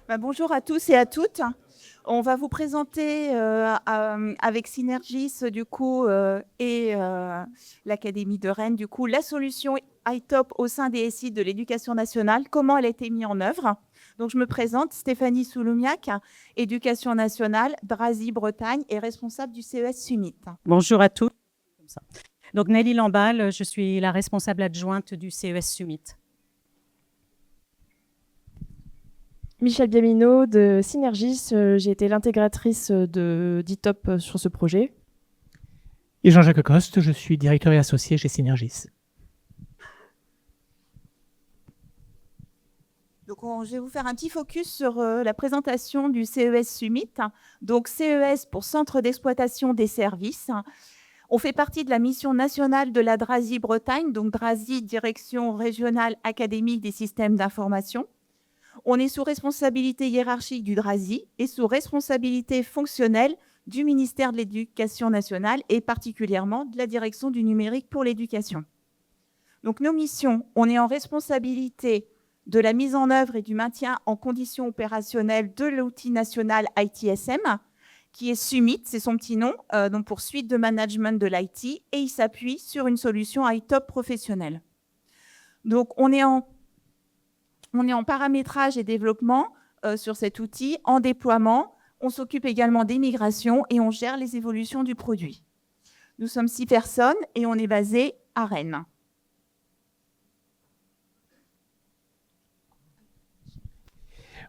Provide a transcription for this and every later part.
Bonjour à tous et à toutes. On va vous présenter avec Synergis et l'Académie de Rennes la solution iTop au sein des SI de l'Éducation nationale, comment elle a été mise en œuvre. Donc je me présente, Stéphanie Souloumiac, Éducation nationale, Drasy Bretagne et responsable du CES Summit. Bonjour à tous. Donc Nelly Lamballe, je suis la responsable adjointe du CES Summit. Michèle Biamino de Synergis, j'ai été l'intégratrice d'ITOP sur ce projet. Et Jean-Jacques Coste, je suis directeur et associé chez Synergis. Donc, je vais vous faire un petit focus sur la présentation du CES Summit. Donc, CES pour Centre d'exploitation des services. On fait partie de la mission nationale de la Drasy Bretagne, donc Drasy, Direction régionale académique des systèmes d'information. On est sous responsabilité hiérarchique du Drasy et sous responsabilité fonctionnelle du ministère de l'Éducation nationale et particulièrement de la Direction du numérique pour l'éducation. Donc, nos missions, on est en responsabilité de la mise en œuvre et du maintien en conditions opérationnelles de l'outil national ITSM, qui est Summit, c'est son petit nom, donc pour Suite de Management de l'IT, et il s'appuie sur une solution iTop professionnelle. Donc, on est en paramétrage et développement sur cet outil, en déploiement. On s'occupe également des migrations et on gère les évolutions du produit. Nous sommes 6 personnes et on est basé à Rennes.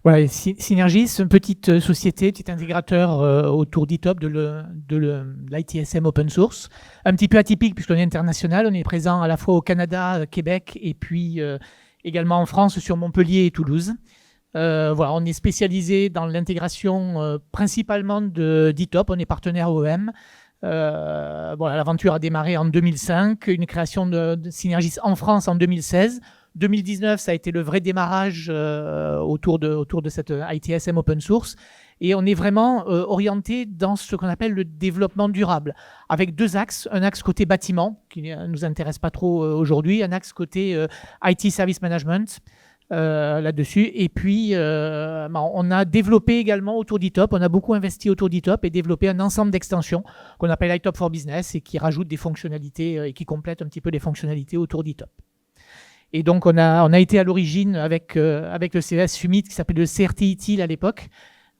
Voilà, Synergis, une petite société, petit intégrateur autour d'ITOP, de l'ITSM open source. Un petit peu atypique puisqu'on est international, on est présent à la fois au Canada, Québec et puis également en France sur Montpellier et Toulouse. Voilà, on est spécialisé dans l'intégration principalement d'ITOP, on est partenaire OEM. Voilà, l'aventure a démarré en 2005, une création de Synergis en France en 2016. 2019, ça a été le vrai démarrage autour de cette ITSM open source. Et on est vraiment orienté dans ce qu'on appelle le développement durable, avec 2 axes. Un axe côté bâtiment, qui ne nous intéresse pas trop aujourd'hui, un axe côté IT Service Management, là-dessus. Et puis, on a développé également autour d'ITOP, on a beaucoup investi autour d'ITOP et développé un ensemble d'extensions qu'on appelle iTop for Business et qui rajoutent des fonctionnalités et qui complètent un petit peu les fonctionnalités autour d'ITOP. Et donc, on a été à l'origine avec le CES Summit qui s'appelait le CRT-ITIL à l'époque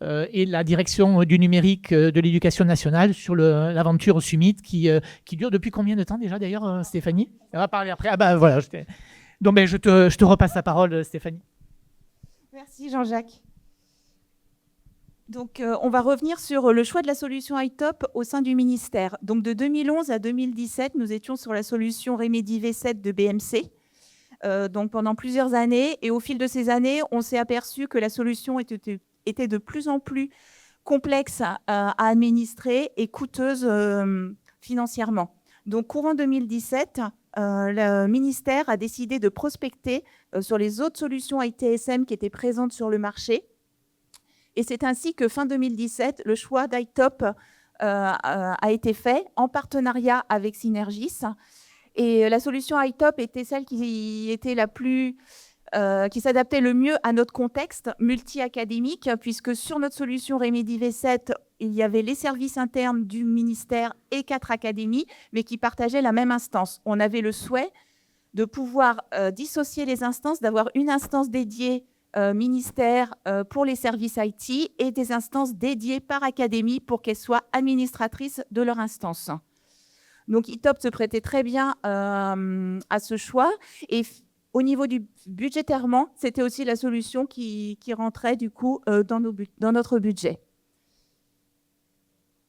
et la direction du numérique de l'éducation nationale sur l'aventure Summit qui dure depuis combien de temps déjà d'ailleurs, Stéphanie ? On va parler après. Ah bah voilà. Donc, je te repasse la parole, Stéphanie. Merci Jean-Jacques. Donc, on va revenir sur le choix de la solution iTop au sein du ministère. Donc, de 2011 à 2017, nous étions sur la solution Remedy V7 de BMC. Donc pendant plusieurs années. Et au fil de ces années, on s'est aperçu que la solution était de plus en plus complexe à administrer et coûteuse financièrement. Donc courant 2017, le ministère a décidé de prospecter sur les autres solutions ITSM qui étaient présentes sur le marché. Et c'est ainsi que fin 2017, le choix d'iTop a été fait en partenariat avec Synergis. Et la solution iTop était celle qui était qui s'adaptait le mieux à notre contexte multi-académique, puisque sur notre solution Remedy V7, il y avait les services internes du ministère et 4 académies, mais qui partageaient la même instance. On avait le souhait de pouvoir dissocier les instances, d'avoir une instance dédiée ministère pour les services IT et des instances dédiées par académie pour qu'elles soient administratrices de leur instance. Donc, iTop se prêtait très bien à ce choix. Et au niveau du budgétairement, c'était aussi la solution qui rentrait du coup dans notre budget.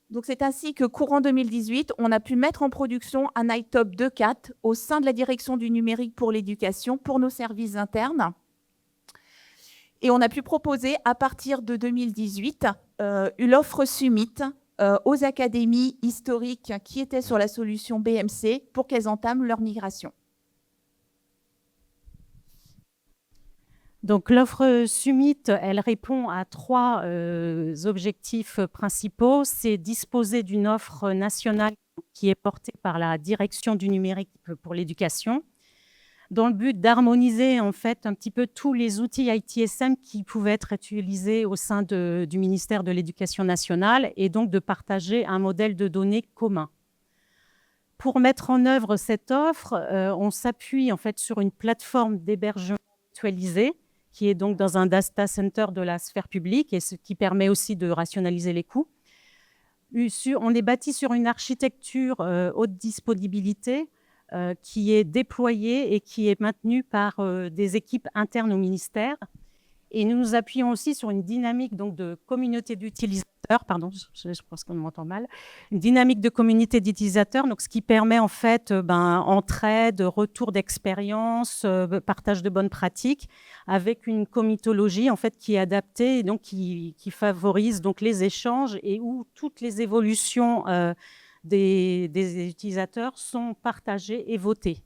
Donc, c'est ainsi que courant 2018, on a pu mettre en production un iTop 2.4 au sein de la direction du numérique pour l'éducation pour nos services internes. Et on a pu proposer à partir de 2018 l'offre Summit aux académies historiques qui étaient sur la solution BMC pour qu'elles entament leur migration. Donc l'offre Summit, elle répond à 3 objectifs principaux. C'est disposer d'une offre nationale qui est portée par la direction du numérique pour l'éducation, dans le but d'harmoniser en fait un petit peu tous les outils ITSM qui pouvaient être utilisés au sein du ministère de l'Éducation nationale et donc de partager un modèle de données commun. Pour mettre en œuvre cette offre, on s'appuie en fait sur une plateforme d'hébergement mutualisé qui est donc dans un data center de la sphère publique et ce qui permet aussi de rationaliser les coûts. On est bâti sur une architecture haute disponibilité qui est déployée et qui est maintenue par des équipes internes au ministère. Et nous nous appuyons aussi sur une dynamique donc, de communauté d'utilisateurs, pardon, je pense qu'on m'entend mal, une dynamique de communauté d'utilisateurs, donc ce qui permet en fait entraide, retour d'expérience, partage de bonnes pratiques, avec une comitologie en fait qui est adaptée et donc qui favorise donc les échanges et où toutes les évolutions des utilisateurs sont partagées et votées.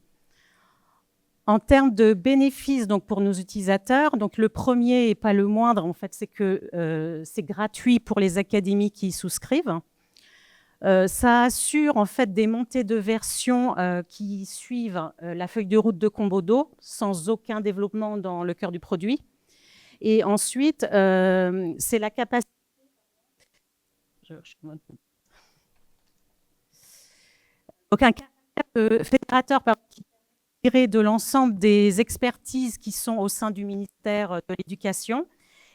En termes de bénéfices donc pour nos utilisateurs, donc le premier et pas le moindre, en fait, c'est que c'est gratuit pour les académies qui y souscrivent. Ça assure en fait des montées de version qui suivent la feuille de route de Combodo sans aucun développement dans le cœur du produit. Et ensuite, c'est la capacité. Donc un fédérateur qui de l'ensemble des expertises qui sont au sein du ministère de l'Éducation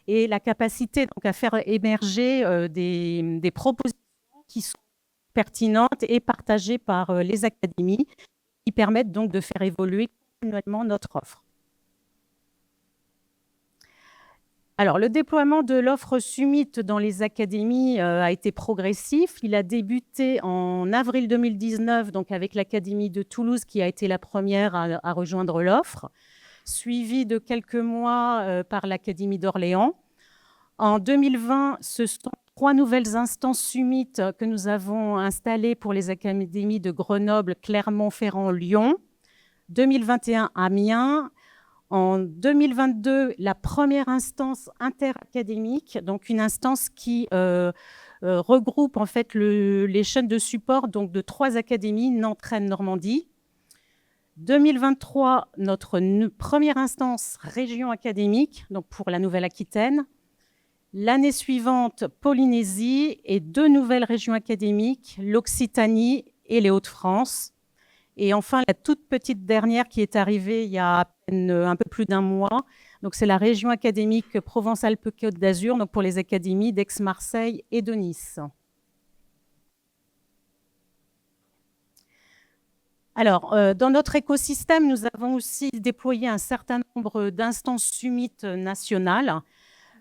et la capacité donc, à faire émerger des propositions qui sont pertinentes et partagées par les académies qui permettent donc de faire évoluer continuellement notre offre. Alors, le déploiement de l'offre Summit dans les académies a été progressif. Il a débuté en avril 2019, donc avec l'Académie de Toulouse, qui a été la première à rejoindre l'offre, suivie de quelques mois par l'Académie d'Orléans. En 2020, ce sont 3 nouvelles instances Summit que nous avons installées pour les académies de Grenoble, Clermont-Ferrand, Lyon. 2021, Amiens. En 2022, la première instance interacadémique, donc une instance qui regroupe en fait les chaînes de support donc de 3 académies, Nantes, Rennes, Normandie. 2023, notre première instance région académique, donc pour la Nouvelle-Aquitaine. L'année suivante, Polynésie et 2 nouvelles régions académiques, l'Occitanie et les Hauts-de-France. Et enfin, la toute petite dernière qui est arrivée il y a à peine un peu plus d'1 mois, donc c'est la région académique Provence-Alpes-Côte d'Azur, donc pour les académies d'Aix-Marseille et de Nice. Alors, dans notre écosystème, nous avons aussi déployé un certain nombre d'instances Summit nationales,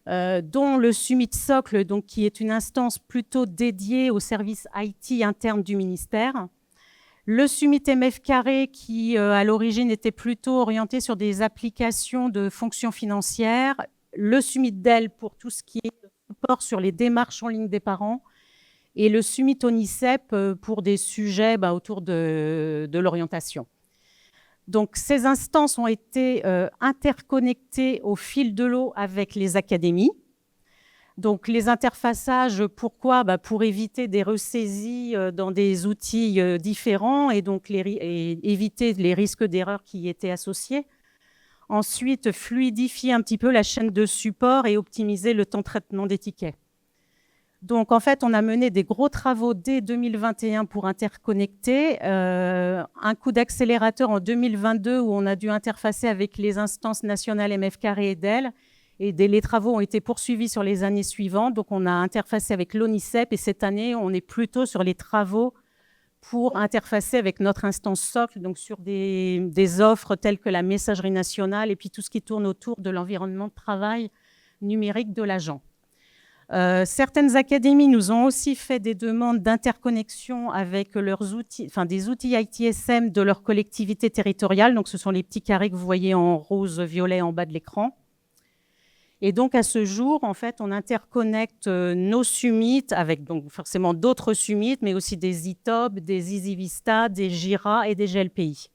dont le Summit Socle, donc, qui est une instance plutôt dédiée aux services IT internes du ministère. Le Summit MF Carré, qui à l'origine était plutôt orienté sur des applications de fonctions financières. Le Summit DEL pour tout ce qui est support sur les démarches en ligne des parents. Et le Summit ONICEP pour des sujets autour de l'orientation. Donc, ces instances ont été interconnectées au fil de l'eau avec les académies. Donc, les interfaçages, pourquoi ? Pour éviter des ressaisies dans des outils différents et donc éviter les risques d'erreur qui y étaient associés. Ensuite, fluidifier un petit peu la chaîne de support et optimiser le temps de traitement des tickets. Donc, en fait, on a mené des gros travaux dès 2021 pour interconnecter. Un coup d'accélérateur en 2022 où on a dû interfacer avec les instances nationales MF Carré et DEL. Et les travaux ont été poursuivis sur les années suivantes. Donc, on a interfacé avec l'ONICEP et cette année, on est plutôt sur les travaux pour interfacer avec notre instance socle, donc sur des offres telles que la messagerie nationale et puis tout ce qui tourne autour de l'environnement de travail numérique de l'agent. Certaines académies nous ont aussi fait des demandes d'interconnexion avec leurs outils, enfin des outils ITSM de leur collectivité territoriale. Donc, ce sont les petits carrés que vous voyez en rose-violet en bas de l'écran. Et donc, à ce jour, en fait, on interconnecte nos Summit avec donc forcément d'autres Summit, mais aussi des ITOP, des EasyVista, des Jira et des GLPI.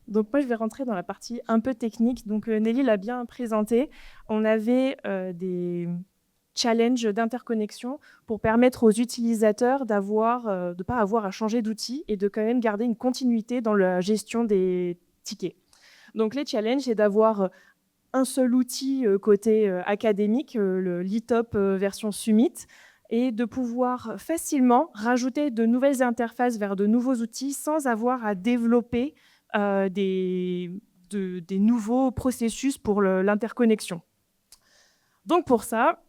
Donc moi, je vais rentrer dans la partie un peu technique. Donc Nelly l'a bien présenté. On avait challenge d'interconnexion pour permettre aux utilisateurs de ne pas avoir à changer d'outil et de quand même garder une continuité dans la gestion des tickets. Donc les challenges, c'est d'avoir un seul outil côté académique, l'e-top version Summit, et de pouvoir facilement rajouter de nouvelles interfaces vers de nouveaux outils sans avoir à développer des nouveaux processus pour l'interconnexion. Donc pour ça,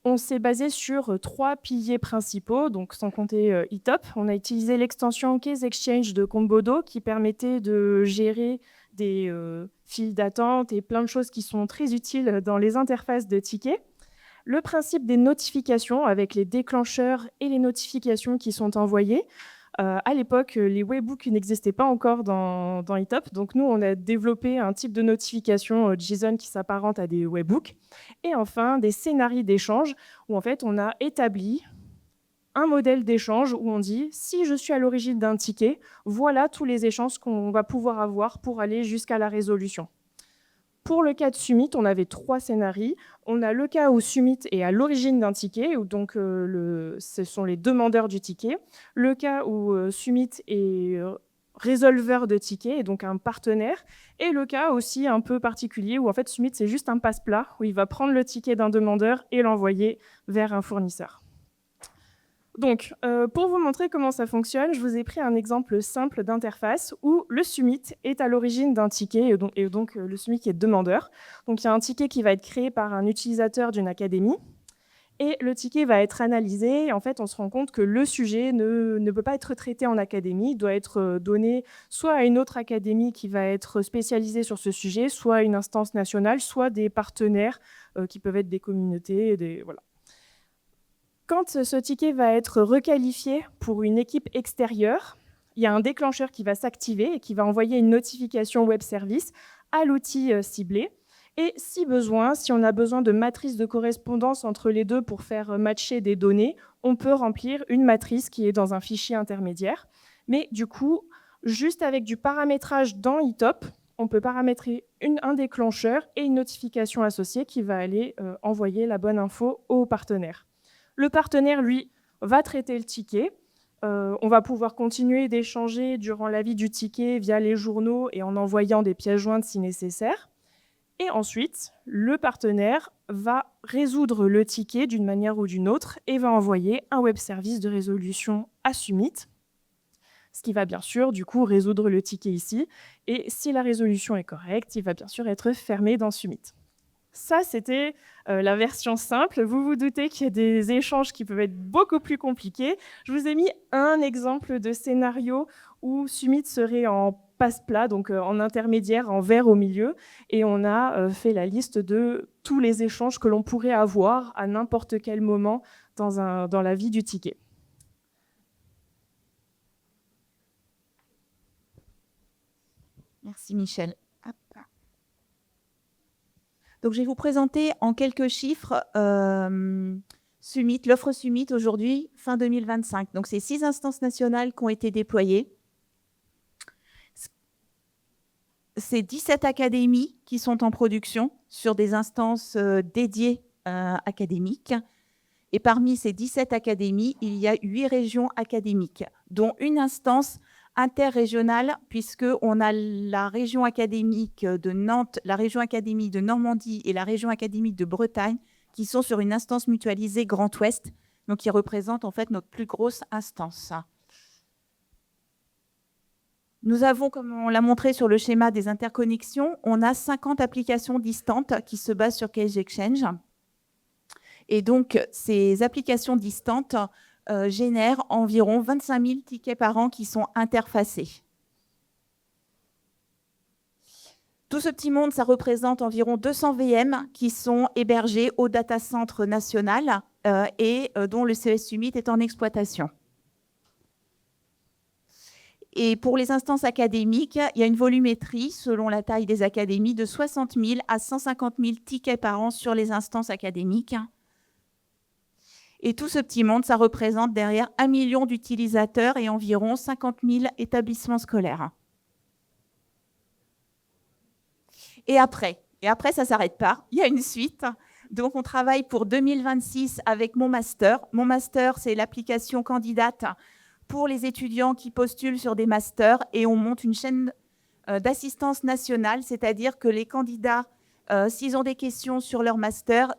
on s'est basé sur 3 piliers principaux, donc sans compter e-top. On a utilisé l'extension Case Exchange de Combodo qui permettait de gérer des files d'attente et plein de choses qui sont très utiles dans les interfaces de tickets. Le principe des notifications avec les déclencheurs et les notifications qui sont envoyées. À l'époque, les webhooks n'existaient pas encore dans e-top. Donc nous, on a développé un type de notification JSON qui s'apparente à des webhooks. Et enfin, des scénarios d'échange où en fait, on a établi un modèle d'échange où on dit, si je suis à l'origine d'un ticket, voilà tous les échanges qu'on va pouvoir avoir pour aller jusqu'à la résolution. Pour le cas de Summit, on avait 3 scénarios. On a le cas où Summit est à l'origine d'un ticket, où donc ce sont les demandeurs du ticket. Le cas où Summit est résolveur de tickets, et donc un partenaire. Et le cas aussi un peu particulier, où en fait Summit, c'est juste un passe-plat, où il va prendre le ticket d'un demandeur et l'envoyer vers un fournisseur. Donc, pour vous montrer comment ça fonctionne, je vous ai pris un exemple simple d'interface où le Summit est à l'origine d'un ticket, et donc le Summit qui est demandeur. Donc, il y a un ticket qui va être créé par un utilisateur d'une académie, et le ticket va être analysé. Et en fait, on se rend compte que le sujet ne peut pas être traité en académie, il doit être donné soit à une autre académie qui va être spécialisée sur ce sujet, soit à une instance nationale, soit des partenaires qui peuvent être des communautés, voilà. Quand ce ticket va être requalifié pour une équipe extérieure, il y a un déclencheur qui va s'activer et qui va envoyer une notification web service à l'outil ciblé. Et si besoin, si on a besoin de matrices de correspondance entre les deux pour faire matcher des données, on peut remplir une matrice qui est dans un fichier intermédiaire. Mais du coup, juste avec du paramétrage dans e-top, on peut paramétrer un déclencheur et une notification associée qui va aller envoyer la bonne info au partenaire. Le partenaire, lui, va traiter le ticket. On va pouvoir continuer d'échanger durant la vie du ticket via les journaux et en envoyant des pièces jointes si nécessaire. Et ensuite, le partenaire va résoudre le ticket d'une manière ou d'une autre et va envoyer un web service de résolution à Summit, ce qui va bien sûr, du coup, résoudre le ticket ici. Et si la résolution est correcte, il va bien sûr être fermé dans Summit. Ça, c'était la version simple. Vous vous doutez qu'il y a des échanges qui peuvent être beaucoup plus compliqués. Je vous ai mis un exemple de scénario où Summit serait en passe-plat, donc en intermédiaire, en vert au milieu, et on a fait la liste de tous les échanges que l'on pourrait avoir à n'importe quel moment dans la vie du ticket. Merci Michel. Hop. Donc, je vais vous présenter en quelques chiffres Summit, l'offre Summit aujourd'hui, fin 2025. Donc, c'est 6 instances nationales qui ont été déployées. C'est 17 académies qui sont en production sur des instances dédiées académiques. Et parmi ces 17 académies, il y a 8 régions académiques, dont une instance interrégionale, puisqu'on a la région académique de Nantes, la région académique de Normandie et la région académique de Bretagne, qui sont sur une instance mutualisée Grand Ouest, donc qui représente en fait notre plus grosse instance. Nous avons, comme on l'a montré sur le schéma des interconnexions, on a 50 applications distantes qui se basent sur Case Exchange. Et donc, ces applications distantes génèrent environ 25 000 tickets par an qui sont interfacés. Tout ce petit monde, ça représente environ 200 VM qui sont hébergés au data center national et dont le CS Summit est en exploitation. Et pour les instances académiques, il y a une volumétrie, selon la taille des académies, de 60 000 à 150 000 tickets par an sur les instances académiques. Et tout ce petit monde, ça représente derrière 1 million d'utilisateurs et environ 50 000 établissements scolaires. Et après ça ne s'arrête pas. Il y a une suite. Donc, on travaille pour 2026 avec Mon Master. Mon Master, c'est l'application candidate pour les étudiants qui postulent sur des masters et on monte une chaîne d'assistance nationale, c'est-à-dire que les candidats, s'ils ont des questions sur leur master,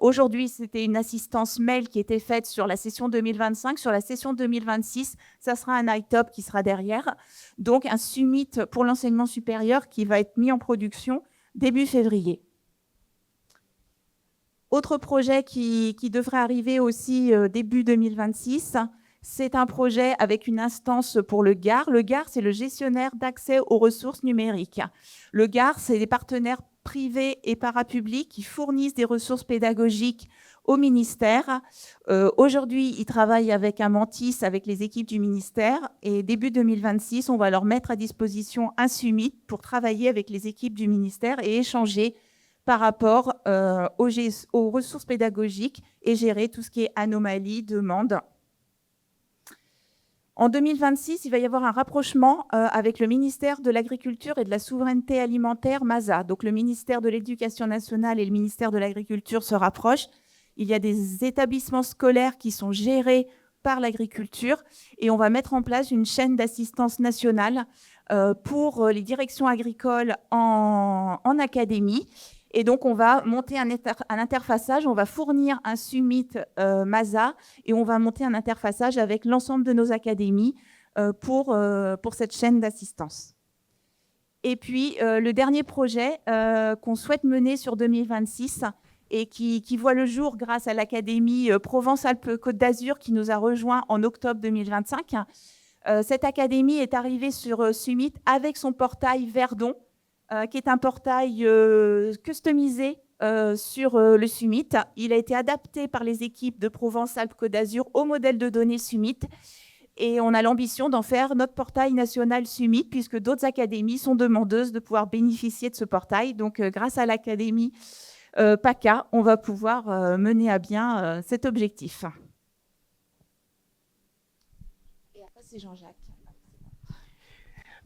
aujourd'hui, c'était une assistance mail qui était faite sur la session 2025. Sur la session 2026, ça sera un iTop qui sera derrière. Donc, un summit pour l'enseignement supérieur qui va être mis en production début février. Autre projet qui devrait arriver aussi début 2026, c'est un projet avec une instance pour le GAR. Le GAR, c'est le gestionnaire d'accès aux ressources numériques. Le GAR, c'est des partenaires privés et parapublics qui fournissent des ressources pédagogiques au ministère. Aujourd'hui, ils travaillent avec un Mantis, avec les équipes du ministère. Et début 2026, on va leur mettre à disposition un summit pour travailler avec les équipes du ministère et échanger par rapport aux ressources pédagogiques et gérer tout ce qui est anomalies, demandes. En 2026, il va y avoir un rapprochement avec le ministère de l'Agriculture et de la Souveraineté Alimentaire, MASA. Donc, le ministère de l'Éducation nationale et le ministère de l'Agriculture se rapprochent. Il y a des établissements scolaires qui sont gérés par l'agriculture et on va mettre en place une chaîne d'assistance nationale pour les directions agricoles en académie. Et donc, on va monter un interfaçage, on va fournir un summit MASA et on va monter un interfaçage avec l'ensemble de nos académies pour cette chaîne d'assistance. Et puis, le dernier projet qu'on souhaite mener sur 2026 et qui voit le jour grâce à l'Académie Provence-Alpes-Côte d'Azur qui nous a rejoints en octobre 2025. Cette académie est arrivée sur Summit avec son portail Verdon, qui est un portail customisé sur le Summit. Il a été adapté par les équipes de Provence-Alpes-Côte d'Azur au modèle de données Summit. Et on a l'ambition d'en faire notre portail national Summit, puisque d'autres académies sont demandeuses de pouvoir bénéficier de ce portail. Donc, grâce à l'académie PACA, on va pouvoir mener à bien cet objectif. Et après, c'est Jean-Jacques.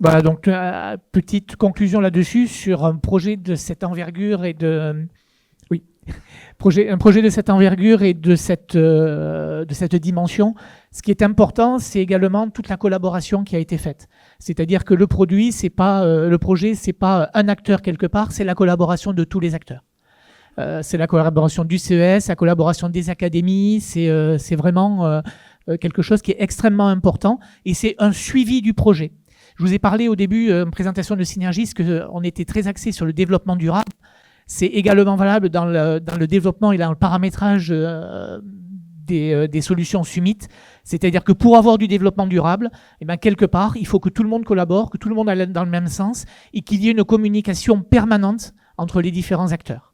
Voilà, donc petite conclusion là-dessus sur un projet de cette envergure et de un projet de cette envergure et de cette dimension. Ce qui est important, c'est également toute la collaboration qui a été faite. C'est-à-dire que le projet, c'est pas un acteur quelque part, c'est la collaboration de tous les acteurs. C'est la collaboration du CES, la collaboration des académies, c'est vraiment quelque chose qui est extrêmement important et c'est un suivi du projet. Je vous ai parlé au début, en présentation de Synergis, qu'on était très axé sur le développement durable. C'est également valable dans le développement et dans le paramétrage des solutions Summit. C'est-à-dire que pour avoir du développement durable, eh bien, quelque part, il faut que tout le monde collabore, que tout le monde aille dans le même sens et qu'il y ait une communication permanente entre les différents acteurs.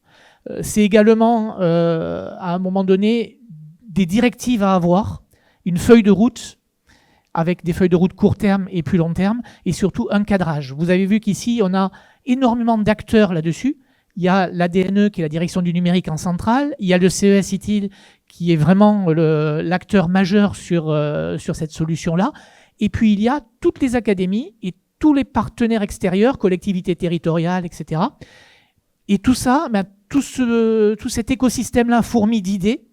C'est également, à un moment donné, des directives à avoir, une feuille de route avec des feuilles de route court terme et plus long terme, et surtout un cadrage. Vous avez vu qu'ici, on a énormément d'acteurs là-dessus. Il y a l'ADNE, qui est la direction du numérique en centrale. Il y a le CES ITIL, qui est vraiment l'acteur majeur sur cette solution-là. Et puis, il y a toutes les académies et tous les partenaires extérieurs, collectivités territoriales, etc. Et tout ça, tout cet écosystème-là fourmille d'idées.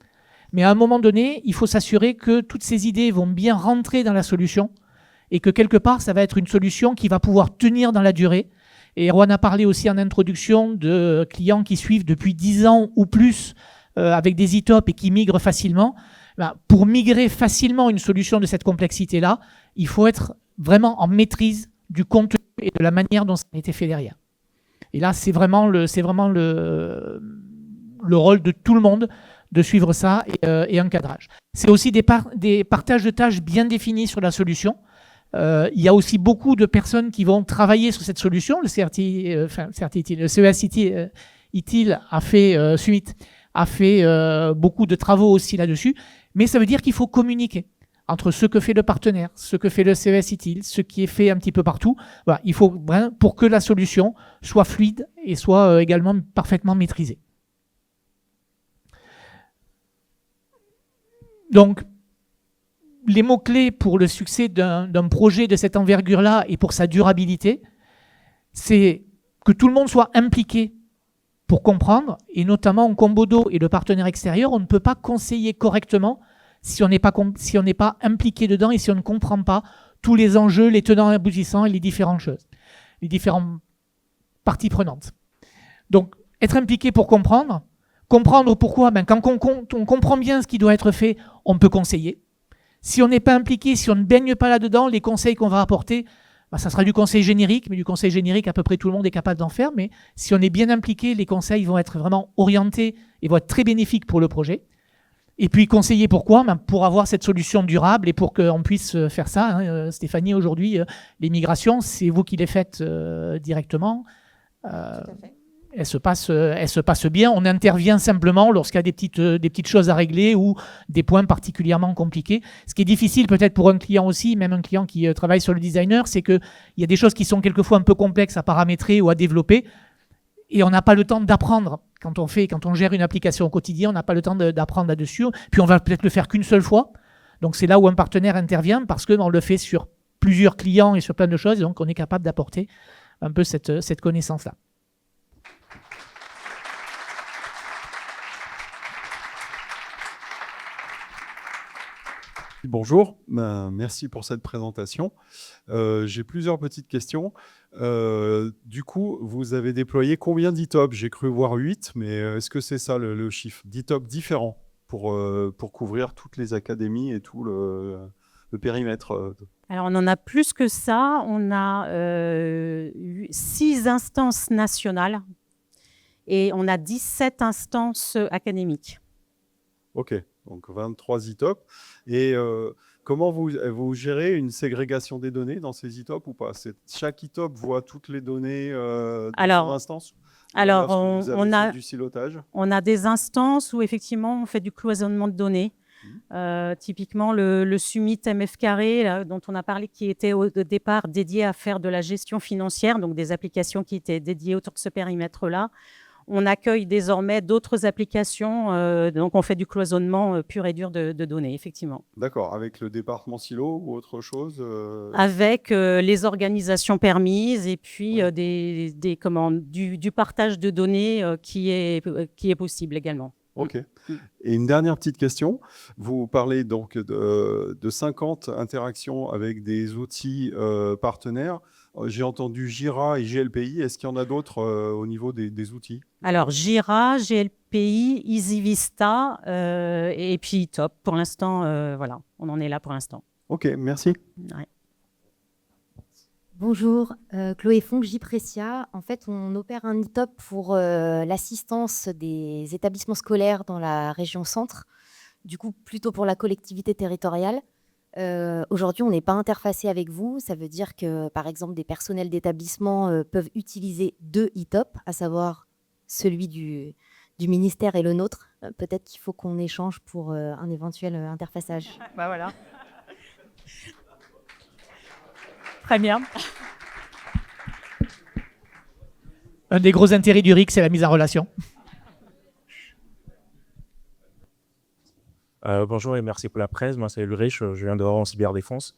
Mais à un moment donné, il faut s'assurer que toutes ces idées vont bien rentrer dans la solution et que quelque part, ça va être une solution qui va pouvoir tenir dans la durée. Et Erwan a parlé aussi en introduction de clients qui suivent depuis 10 ans ou plus avec des e-top et qui migrent facilement. Pour migrer facilement une solution de cette complexité-là, il faut être vraiment en maîtrise du contenu et de la manière dont ça a été fait derrière. Et là, c'est vraiment le rôle de tout le monde de suivre ça et un cadrage. C'est aussi des partages de tâches bien définis sur la solution. Il y a aussi beaucoup de personnes qui vont travailler sur cette solution. Le CES ITIL a fait, Summit a fait beaucoup de travaux aussi là-dessus. Mais ça veut dire qu'il faut communiquer entre ce que fait le partenaire, ce que fait le CES ITIL, ce qui est fait un petit peu partout. Voilà, il faut pour que la solution soit fluide et soit également parfaitement maîtrisée. Donc, les mots-clés pour le succès d'un projet de cette envergure-là et pour sa durabilité, c'est que tout le monde soit impliqué pour comprendre, et notamment Combodo et le partenaire extérieur, on ne peut pas conseiller correctement si on n'est pas impliqué dedans et si on ne comprend pas tous les enjeux, les tenants et aboutissants et les différentes choses, les différentes parties prenantes. Donc, être impliqué pour comprendre pourquoi, quand on comprend bien ce qui doit être fait, on peut conseiller. Si on n'est pas impliqué, si on ne baigne pas là-dedans, les conseils qu'on va apporter, ça sera du conseil générique, mais du conseil générique, à peu près tout le monde est capable d'en faire. Mais si on est bien impliqué, les conseils vont être vraiment orientés et vont être très bénéfiques pour le projet. Et puis conseiller pourquoi ? Pour avoir cette solution durable et pour qu'on puisse faire ça. Hein. Stéphanie, aujourd'hui, les migrations, c'est vous qui les faites directement. Tout à fait. Elle se passe bien. On intervient simplement lorsqu'il y a des petites choses à régler ou des points particulièrement compliqués. Ce qui est difficile peut-être pour un client aussi, même un client qui travaille sur le designer, c'est qu'il y a des choses qui sont quelquefois un peu complexes à paramétrer ou à développer et on n'a pas le temps d'apprendre. Quand on gère une application au quotidien, on n'a pas le temps d'apprendre là-dessus. Puis on va peut-être le faire qu'une seule fois. Donc c'est là où un partenaire intervient parce qu'on le fait sur plusieurs clients et sur plein de choses. Et donc on est capable d'apporter un peu cette connaissance-là. Bonjour, merci pour cette présentation. J'ai plusieurs petites questions. Du coup, vous avez déployé combien d'ITOP? J'ai cru voir 8, mais est-ce que c'est ça le chiffre d'ITOP différents pour couvrir toutes les académies et tout le périmètre? Alors, on en a plus que ça. On a 6 instances nationales et on a 17 instances académiques. Ok, donc 23 ITOP. Et comment vous gérez une ségrégation des données dans ces ITOP ou pas? Chaque ITOP voit toutes les données de son instance? Alors, on a du silotage. On a des instances où effectivement on fait du cloisonnement de données. Typiquement le Summit MF Carré là, dont on a parlé, qui était au départ dédié à faire de la gestion financière, donc des applications qui étaient dédiées autour de ce périmètre-là. On accueille désormais d'autres applications, donc on fait du cloisonnement pur et dur de données, effectivement. D'accord, avec le département silo ou autre chose Avec les organisations permises et puis du partage de données qui est possible également. Ok. Et une dernière petite question. Vous parlez donc de 50 interactions avec des outils partenaires. J'ai entendu Jira et GLPI. Est-ce qu'il y en a d'autres au niveau des outils? Alors, Jira, GLPI, EasyVista et puis ITOP. Pour l'instant, voilà, on en est là pour l'instant. Ok, merci. Ouais. Bonjour, Chloé Fonck, J-Precia. En fait, on opère un ITOP pour l'assistance des établissements scolaires dans la région centre, du coup plutôt pour la collectivité territoriale. Aujourd'hui, on n'est pas interfacé avec vous. Ça veut dire que, par exemple, des personnels d'établissement peuvent utiliser 2 ITOP, à savoir celui du ministère et le nôtre. Peut-être qu'il faut qu'on échange pour un éventuel interfaçage. Bah voilà. Très bien. Un des gros intérêts du RIC, c'est la mise en relation. Bonjour et merci pour la presse. Moi, c'est Ulrich, je viens de Orange Cyberdéfense.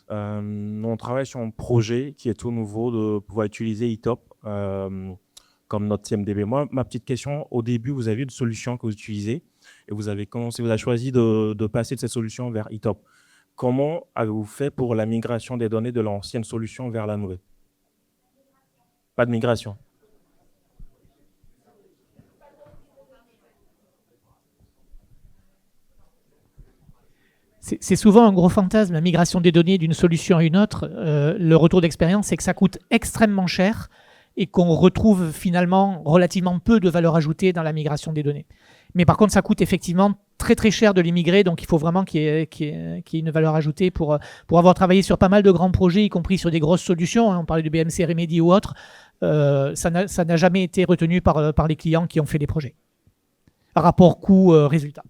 On travaille sur un projet qui est tout nouveau de pouvoir utiliser ITOP comme notre CMDB. Moi, ma petite question, au début, vous avez une solution que vous utilisez et vous avez choisi de passer de cette solution vers ITOP. Comment avez-vous fait pour la migration des données de l'ancienne solution vers la nouvelle? Pas de migration. C'est souvent un gros fantasme, la migration des données d'une solution à une autre. Le retour d'expérience, c'est que ça coûte extrêmement cher et qu'on retrouve finalement relativement peu de valeur ajoutée dans la migration des données. Mais par contre, ça coûte effectivement très très cher de les migrer, donc il faut vraiment qu'il y ait une valeur ajoutée pour avoir travaillé sur pas mal de grands projets, y compris sur des grosses solutions. On parlait de BMC Remedy ou autre. Ça n'a jamais été retenu par les clients qui ont fait des projets. Rapport coût-résultat.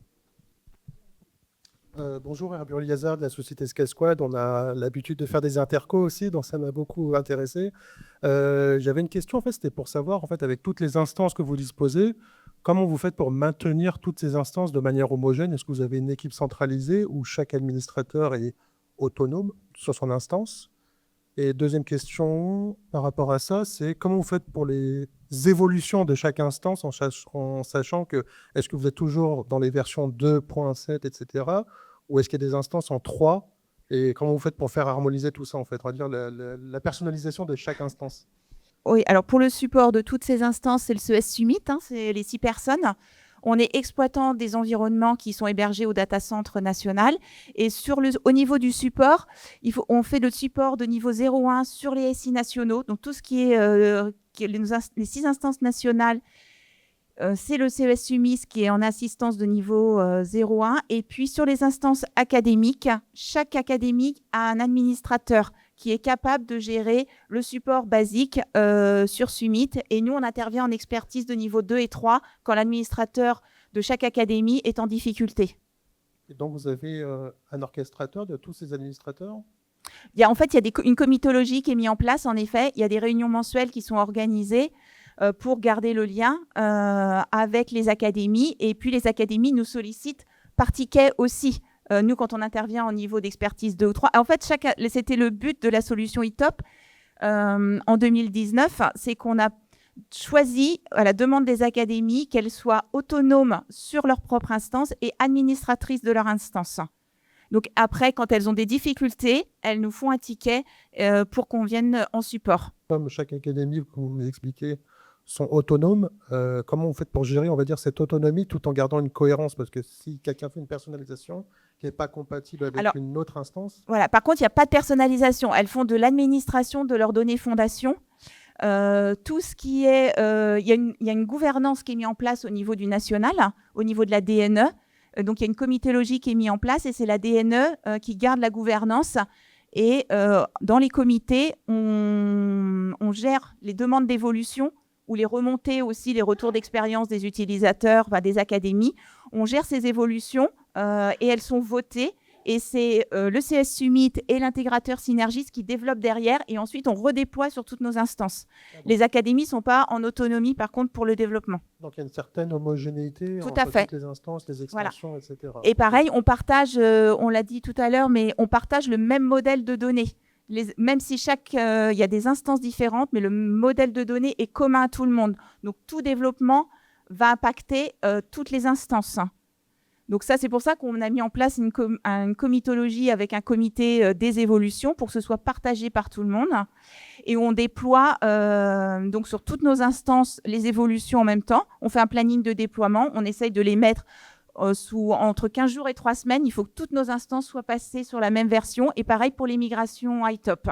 Bonjour, Herbur Liazard de la société Scale Squad. On a l'habitude de faire des intercos aussi, donc ça m'a beaucoup intéressé. J'avais une question, en fait, c'était pour savoir, en fait, avec toutes les instances que vous disposez, comment vous faites pour maintenir toutes ces instances de manière homogène? Est-ce que vous avez une équipe centralisée où chaque administrateur est autonome sur son instance? Et deuxième question par rapport à ça, c'est comment vous faites pour les évolutions de chaque instance en sachant que est-ce que vous êtes toujours dans les versions 2.7, etc. ou est-ce qu'il y a des instances en 3 et comment vous faites pour faire harmoniser tout ça en fait, on va dire la personnalisation de chaque instance? Oui, alors pour le support de toutes ces instances, c'est le CES Summit, c'est les 6 personnes. On est exploitant des environnements qui sont hébergés au data center national. Et au niveau du support, on fait le support de niveau 0.1 sur les SI nationaux. Donc tout ce qui est les 6 instances nationales, c'est le CES Summit qui est en assistance de niveau 0.1. Et puis sur les instances académiques, chaque académique a un administrateur qui est capable de gérer le support basique sur Summit. Et nous, on intervient en expertise de niveau 2 et 3 quand l'administrateur de chaque académie est en difficulté. Et donc, vous avez un orchestrateur de tous ces administrateurs? Il y a une comitologie qui est mise en place, en effet. Il y a des réunions mensuelles qui sont organisées pour garder le lien avec les académies. Et puis, les académies nous sollicitent par ticket aussi. Nous, quand on intervient au niveau d'expertise 2 ou 3, en fait, c'était le but de la solution ITOP en 2019, c'est qu'on a choisi, à la demande des académies, qu'elles soient autonomes sur leur propre instance et administratrices de leur instance. Donc après, quand elles ont des difficultés, elles nous font un ticket pour qu'on vienne en support. Comme chaque académie, comme vous l'expliquez, sont autonomes, comment vous faites pour gérer, on va dire, cette autonomie tout en gardant une cohérence? Parce que si quelqu'un fait une personnalisation qui n'est pas compatible avec une autre instance... Voilà. Par contre, il n'y a pas de personnalisation. Elles font de l'administration de leurs données fondation. Tout ce qui est... Il y a une gouvernance qui est mise en place au niveau du national, au niveau de la DNE. Donc, il y a une comitologie qui est mise en place et c'est la DNE qui garde la gouvernance. Et dans les comités, on gère les demandes d'évolution ou les remontées aussi, les retours d'expérience des utilisateurs, des académies. On gère ces évolutions et elles sont votées. Et c'est le CS Summit et l'intégrateur Synergis qui développent derrière. Et ensuite, on redéploie sur toutes nos instances. Les académies ne sont pas en autonomie, par contre, pour le développement. Donc, il y a une certaine homogénéité tout entre à fait. toutes les instances, les extensions, etc. Et pareil, on partage, on l'a dit tout à l'heure, mais on partage le même modèle de données. Même si il y a des instances différentes, mais le modèle de données est commun à tout le monde. Donc, tout développement va impacter toutes les instances. Donc ça, c'est pour ça qu'on a mis en place une comitologie avec un comité des évolutions pour que ce soit partagé par tout le monde. Et on déploie donc sur toutes nos instances les évolutions en même temps. On fait un planning de déploiement. On essaye de les mettre entre 15 jours et 3 semaines. Il faut que toutes nos instances soient passées sur la même version. Et pareil pour les migrations ITOP.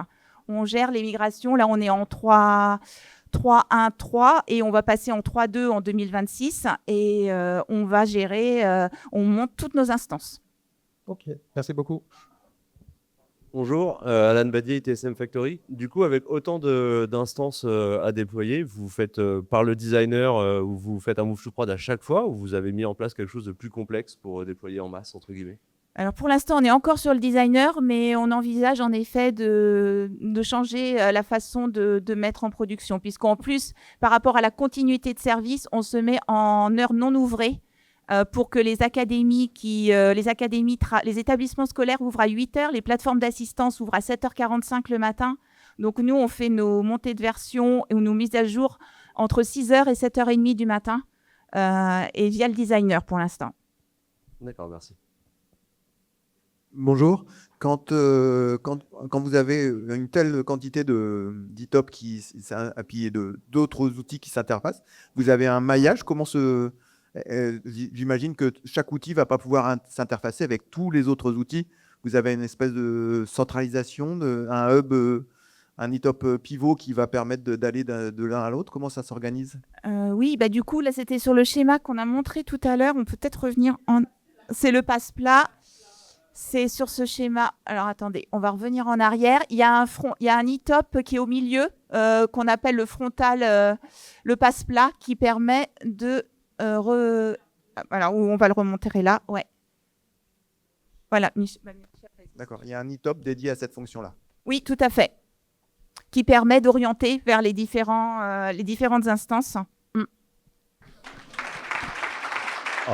On gère les migrations. Là, on est en 3.1.3 et on va passer en 3.2 en 2026 et on va gérer, on monte toutes nos instances. Ok, merci beaucoup. Bonjour, Alan Badier, ITSM Factory. Du coup, avec autant d'instances à déployer, vous faites par le designer ou vous faites un move to prod à chaque fois ou vous avez mis en place quelque chose de plus complexe pour déployer en masse, entre guillemets? Alors pour l'instant, on est encore sur le designer, mais on envisage en effet de changer la façon de mettre en production, puisqu'en plus, par rapport à la continuité de service, on se met en heures non ouvrées pour que les académies, les établissements scolaires ouvrent à 8h, les plateformes d'assistance ouvrent à 7h45 le matin. Donc nous, on fait nos montées de version ou nos mises à jour entre 6h et 7h30 du matin et via le designer pour l'instant. D'accord, merci. Bonjour. Quand vous avez une telle quantité d'ITOP et d'autres outils qui s'interfacent, vous avez un maillage. J'imagine que chaque outil ne va pas pouvoir s'interfacer avec tous les autres outils. Vous avez une espèce de centralisation, un hub, un ITOP pivot qui va permettre d'aller de l'un à l'autre. Comment ça s'organise? Oui, du coup, là, c'était sur le schéma qu'on a montré tout à l'heure. On peut peut-être revenir C'est le passe-plat. C'est sur ce schéma. Alors, attendez, on va revenir en arrière. Il y a un ITOP qui est au milieu, qu'on appelle le frontal, le passe-plat, qui permet de... Voilà, où on va le remonter là. Ouais. Voilà. D'accord. Il y a un ITOP dédié à cette fonction-là. Oui, tout à fait. Qui permet d'orienter vers les différentes instances. Oh.